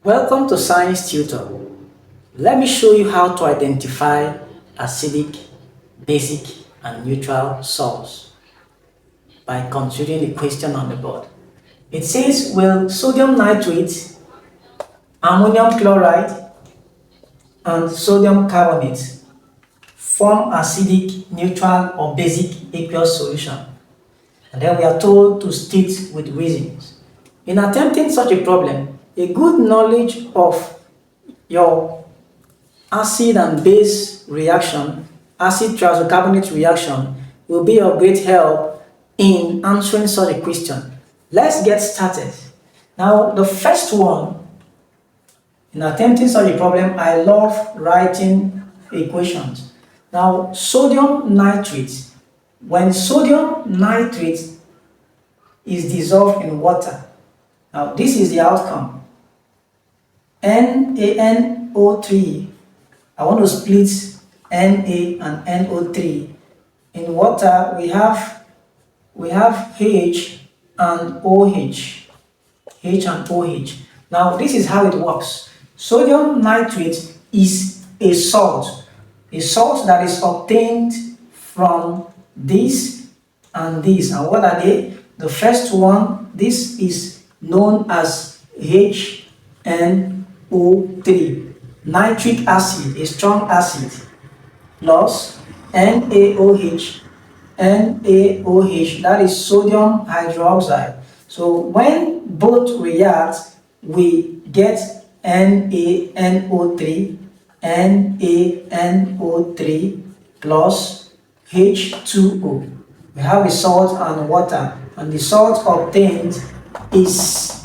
Welcome to Science Tutor. Let me show you how to identify acidic, basic, and neutral salts by considering the question on the board. It says, will sodium nitrate, ammonium chloride, and sodium carbonate form acidic, neutral, or basic aqueous solution? And then we are told to state with reasons. In attempting such a problem, a good knowledge of your acid and base reaction, acid triisocarbonate reaction, will be of great help in answering such a question. Let's get started. Now, the first one, in attempting such a problem, I love writing equations. Now, sodium nitrate. When sodium nitrate is dissolved in water, now this is the outcome. NaNO3. I want to split Na and NO3. In water, we have H and OH. H and OH. Now, this is how it works. Sodium nitrate is a salt that is obtained from this and this. And what are they? The first one, this is known as HNO3, nitric acid, a strong acid, plus NaOH, that is sodium hydroxide. So when both react, we get NaNO3 plus H2O. We have a salt and water, and the salt obtained is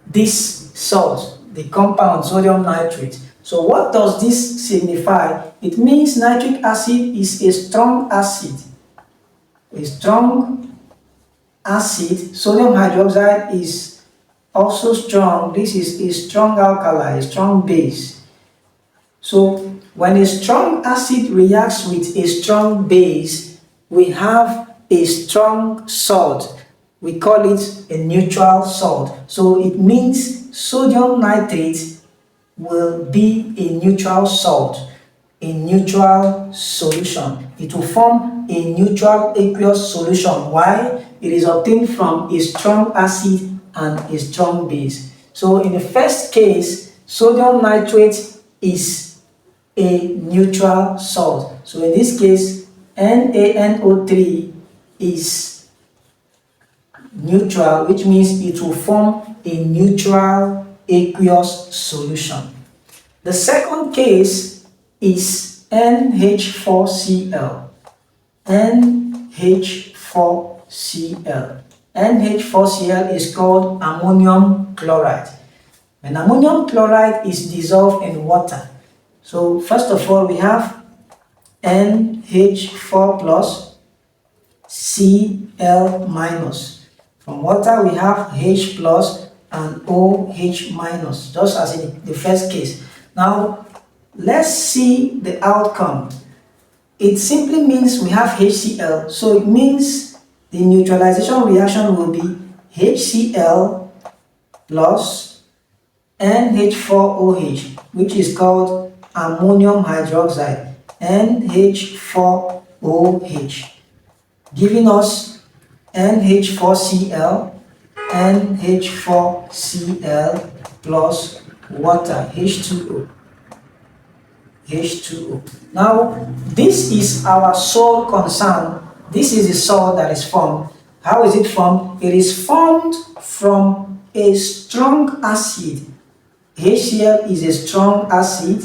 this salt, the compound sodium nitrate. So what does this signify? It means nitric acid is a strong acid. A strong acid. Sodium hydroxide is also strong. This is a strong alkali, a strong base. So when a strong acid reacts with a strong base, we have a strong salt. We call it a neutral salt. So it means sodium nitrate will be a neutral salt, a neutral solution. It will form a neutral aqueous solution. Why? It is obtained from a strong acid and a strong base. So in the first case, sodium nitrate is a neutral salt. So in this case, NaNO3 is neutral, which means it will form a neutral aqueous solution. The second case is NH4Cl. NH4Cl. NH4Cl is called ammonium chloride. When ammonium chloride is dissolved in water, so first of all, we have NH4 plus Cl minus. From water, we have H plus and OH minus, just as in the first case. Now, let's see the outcome. It simply means we have HCl, so it means the neutralization reaction will be HCl plus NH4OH, which is called ammonium hydroxide, NH4OH, giving us NH4Cl, NH4Cl plus water, H2O. Now, this is our sole concern. This is the salt that is formed. How is it formed? It is formed from a strong acid. HCl is a strong acid.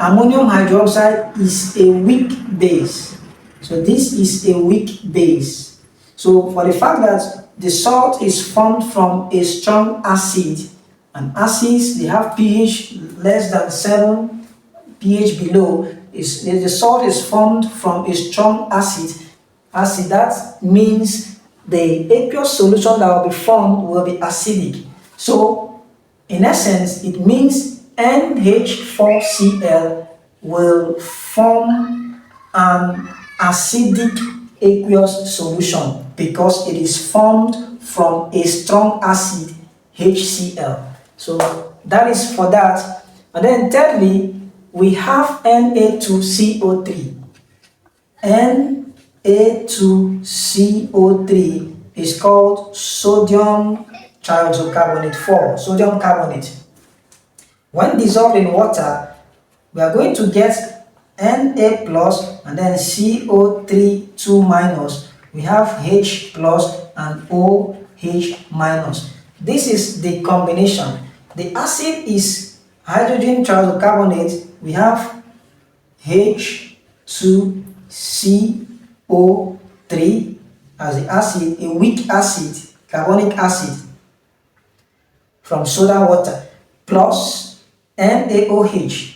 Ammonium hydroxide is a weak base. So this is a weak base. So for the fact that the salt is formed from a strong acid, and acids, they have pH less than 7, pH below, the salt is formed from a strong acid. That means the aqueous solution that will be formed will be acidic. So in essence, it means NH4Cl will form an acidic aqueous solution because it is formed from a strong acid, HCl. So that is for that. And then thirdly, we have Na2CO3. Na2CO3 is called sodium thiazocarbonate 4, sodium carbonate. When dissolved in water, we are going to get Na plus and then CO3 2 minus. We have H plus and OH minus. This is the combination. The acid is hydrogen thiazocarbonate. We have H2CO3 as the acid, a weak acid, carbonic acid from soda water, plus NaOH.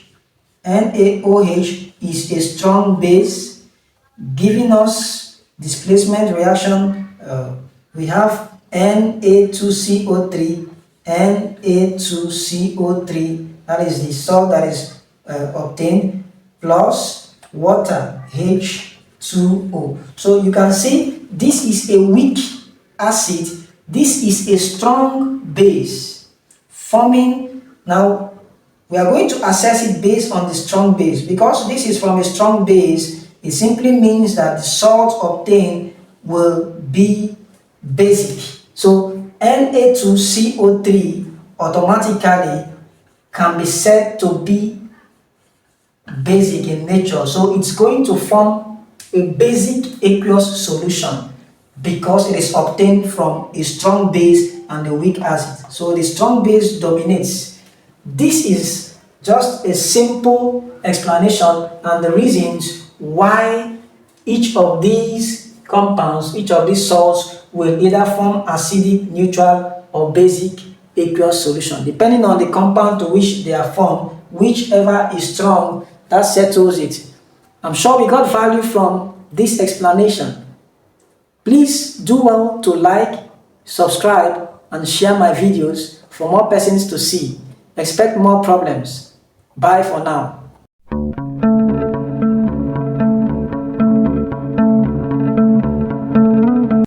NaOH is a strong base giving us displacement reaction. We have Na2CO3, Na2CO3, that is the salt that is obtained, plus water, H2O. So you can see this is a weak acid, this is a strong base forming. Now we are going to assess it based on the strong base. Because this is from a strong base, it simply means that the salt obtained will be basic. So Na2CO3 automatically can be said to be basic in nature. So it's going to form a basic aqueous solution because it is obtained from a strong base and a weak acid. So the strong base dominates. This is just a simple explanation and the reasons why each of these compounds, each of these salts will either form acidic, neutral or basic aqueous solution. Depending on the compound to which they are formed, whichever is strong, that settles it. I'm sure we got value from this explanation. Please do well to like, subscribe and share my videos for more persons to see. Expect more problems. Bye for now.